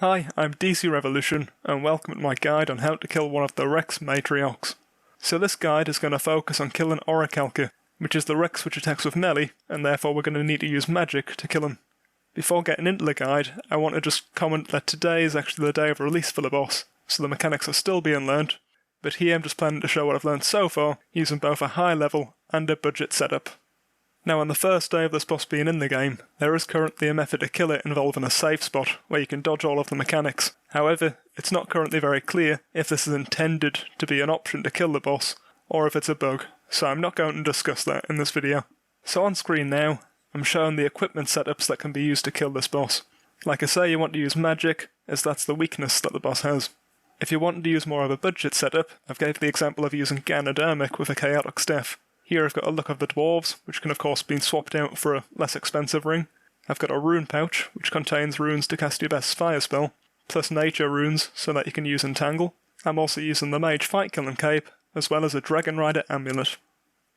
Hi, I'm DCRevolution, and welcome to my guide on how to kill one of the Rex Matriarchs. So this guide is going to focus on killing Orikalka, which is the Rex which attacks with melee, and therefore we're going to need to use magic to kill him. Before getting into the guide, I want to just comment that today is actually the day of release for the boss, so the mechanics are still being learned, but here I'm just planning to show what I've learned so far, using both a high level and a budget setup. Now on the first day of this boss being in the game, there is currently a method to kill it involving a safe spot, where you can dodge all of the mechanics. However, it's not currently very clear if this is intended to be an option to kill the boss, or if it's a bug, so I'm not going to discuss that in this video. So on screen now, I'm showing the equipment setups that can be used to kill this boss. Like I say, you want to use magic, as that's the weakness that the boss has. If you want to use more of a budget setup, I've gave the example of using Ganodermic with a chaotic staff. Here I've got a look of the dwarves, which can of course be swapped out for a less expensive ring. I've got a rune pouch, which contains runes to cast your best fire spell, plus nature runes so that you can use Entangle. I'm also using the mage fight killing cape, as well as a dragon rider amulet.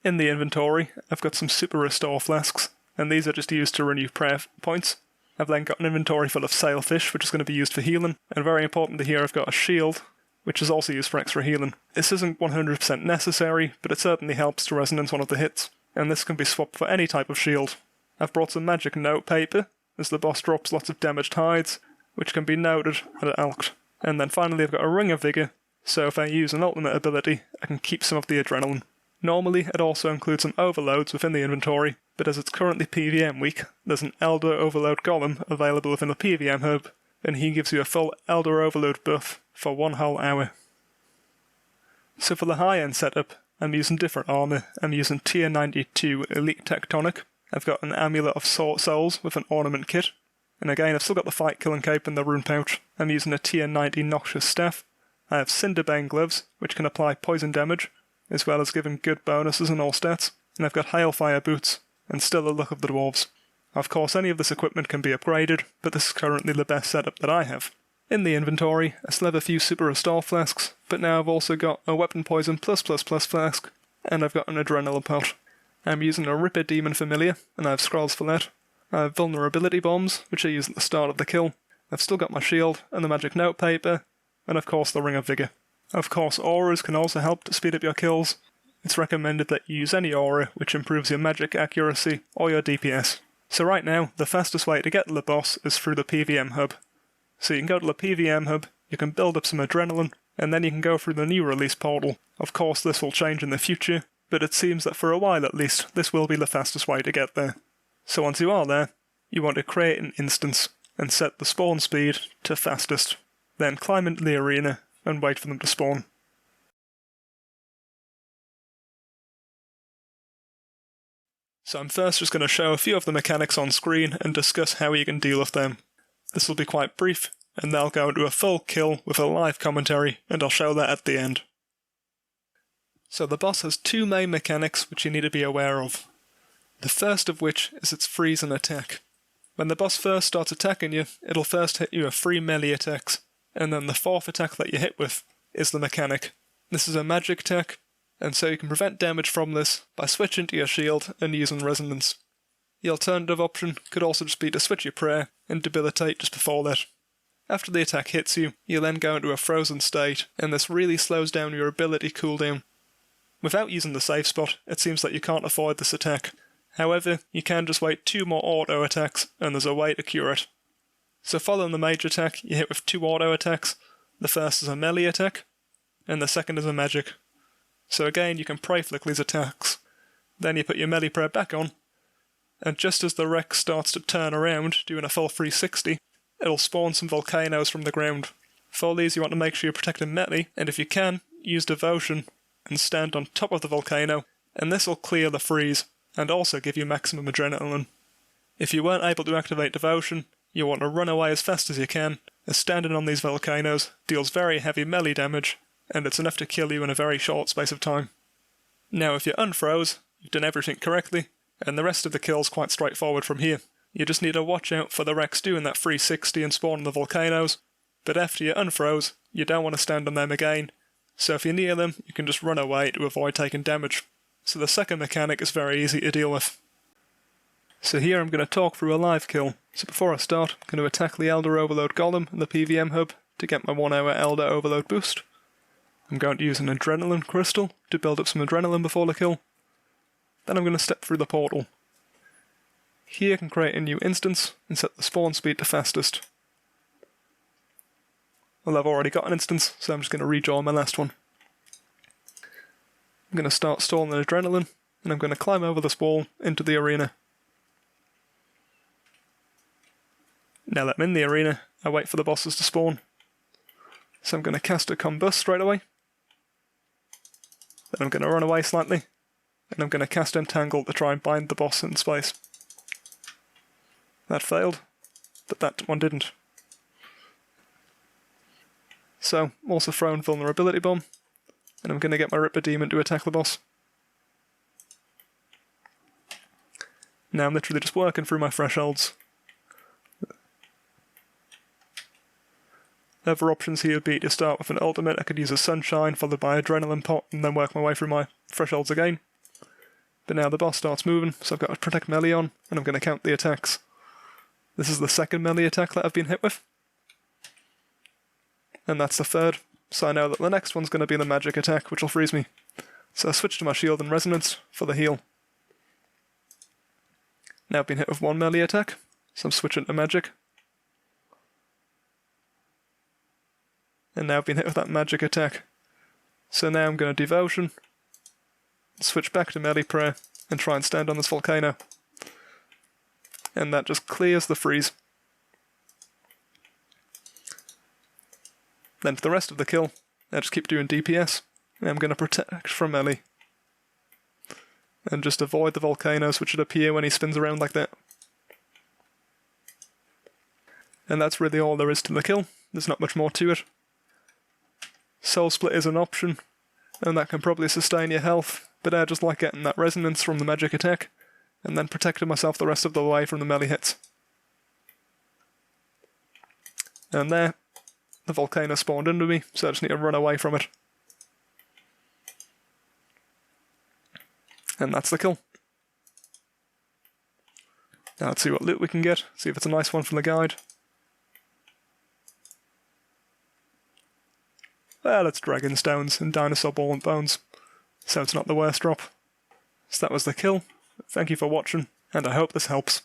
In the inventory, I've got some super restore flasks, and these are just used to renew prayer points. I've then got an inventory full of sailfish, which is going to be used for healing, and very importantly here I've got a shield, which is also used for extra healing. This isn't 100% necessary, but it certainly helps to resonance one of the hits, and this can be swapped for any type of shield. I've brought some magic note paper, as the boss drops lots of damaged hides, which can be noted at Alkt. And then finally I've got a ring of vigour, so if I use an ultimate ability, I can keep some of the adrenaline. Normally it also includes some overloads within the inventory, but as it's currently PVM week, there's an Elder Overload Golem available within the PVM hub, and he gives you a full Elder Overload buff for 1 whole hour. So for the high-end setup, I'm using different armour. I'm using tier 92 Elite Tectonic. I've got an Amulet of Sword Souls with an ornament kit. And again, I've still got the fight killing cape and the rune pouch. I'm using a tier 90 Noxious Staff. I have Cinderbane gloves, which can apply poison damage, as well as giving good bonuses on all stats. And I've got Hailfire boots, and still a look of the dwarves. Of course, any of this equipment can be upgraded, but this is currently the best setup that I have. In the inventory, I still have a few super restore flasks, but now I've also got a weapon poison +++ flask, and I've got an adrenaline pot. I'm using a Ripper Demon Familiar, and I have scrolls for that. I have vulnerability bombs, which I use at the start of the kill. I've still got my shield, and the magic note paper, and of course the ring of vigour. Of course, auras can also help to speed up your kills. It's recommended that you use any aura which improves your magic accuracy or your DPS. So right now, the fastest way to get to the boss is through the PVM hub. So you can go to the PVM hub, you can build up some adrenaline, and then you can go through the new release portal. Of course this will change in the future, but it seems that for a while at least, this will be the fastest way to get there. So once you are there, you want to create an instance, and set the spawn speed to fastest. Then climb into the arena, and wait for them to spawn. So I'm first just going to show a few of the mechanics on screen and discuss how you can deal with them. This will be quite brief, and they'll go into a full kill with a live commentary, and I'll show that at the end. So the boss has two main mechanics which you need to be aware of. The first of which is its freeze and attack. When the boss first starts attacking you, it'll first hit you with 3 melee attacks, and then the 4th attack that you hit with is the mechanic. This is a magic attack, and so you can prevent damage from this by switching to your shield and using resonance. The alternative option could also just be to switch your prayer and debilitate just before that. After the attack hits you, you'll then go into a frozen state, and this really slows down your ability cooldown. Without using the safe spot, it seems that you can't avoid this attack. However, you can just wait 2 more auto attacks, and there's a way to cure it. So following the mage attack, you hit with 2 auto attacks. The first is a melee attack, and the second is a magic. So again, you can pray flick these attacks. Then you put your melee prayer back on, and just as the Rex starts to turn around, doing a full 360, it'll spawn some volcanoes from the ground. For these you want to make sure you're protecting melee, and if you can, use devotion and stand on top of the volcano, and this will clear the freeze, and also give you maximum adrenaline. If you weren't able to activate devotion, you want to run away as fast as you can, as standing on these volcanoes deals very heavy melee damage, and it's enough to kill you in a very short space of time. Now if you unfroze, you've done everything correctly, and the rest of the kill's quite straightforward from here. You just need to watch out for the Rex doing that 360 and spawning the volcanoes, but after you unfroze, you don't want to stand on them again, so if you're near them, you can just run away to avoid taking damage. So the second mechanic is very easy to deal with. So here I'm going to talk through a live kill. So before I start, I'm going to attack the Elder Overload Golem in the PVM hub to get my 1 hour Elder Overload boost. I'm going to use an Adrenaline Crystal to build up some Adrenaline before the kill. Then I'm going to step through the portal. Here I can create a new instance and set the spawn speed to fastest. Well, I've already got an instance, so I'm just going to rejoin my last one. I'm going to start stalling the Adrenaline, and I'm going to climb over this wall into the arena. Now that I'm in the arena, I wait for the bosses to spawn. So I'm going to cast a Combust straight away. Then I'm going to run away slightly, and I'm going to cast Entangle to try and bind the boss in space. That failed, but that one didn't. So, also throw in Vulnerability Bomb, and I'm going to get my Ripper Demon to attack the boss. Now I'm literally just working through my thresholds. Other options here would be to start with an ultimate. I could use a Sunshine followed by Adrenaline Pot and then work my way through my thresholds again. But now the boss starts moving, so I've got to protect melee on, and I'm going to count the attacks. This is the second melee attack that I've been hit with. And that's the third, so I know that the next one's going to be the magic attack, which will freeze me. So I switch to my shield and resonance for the heal. Now I've been hit with one melee attack, so I'm switching to magic. And now I've been hit with that magic attack. So now I'm going to Devotion, switch back to melee prayer, and try and stand on this volcano. And that just clears the freeze. Then for the rest of the kill, I just keep doing DPS, and I'm going to protect from melee. And just avoid the volcanoes which would appear when he spins around like that. And that's really all there is to the kill. There's not much more to it. Soul Split is an option, and that can probably sustain your health, but I just like getting that resonance from the magic attack, and then protecting myself the rest of the way from the melee hits. And there, the volcano spawned under me, so I just need to run away from it. And that's the kill. Now let's see what loot we can get, see if it's a nice one from the guide. Well, it's Dragon Stones and Dinosaur Ball and Bones, so it's not the worst drop. So that was the kill. Thank you for watching, and I hope this helps.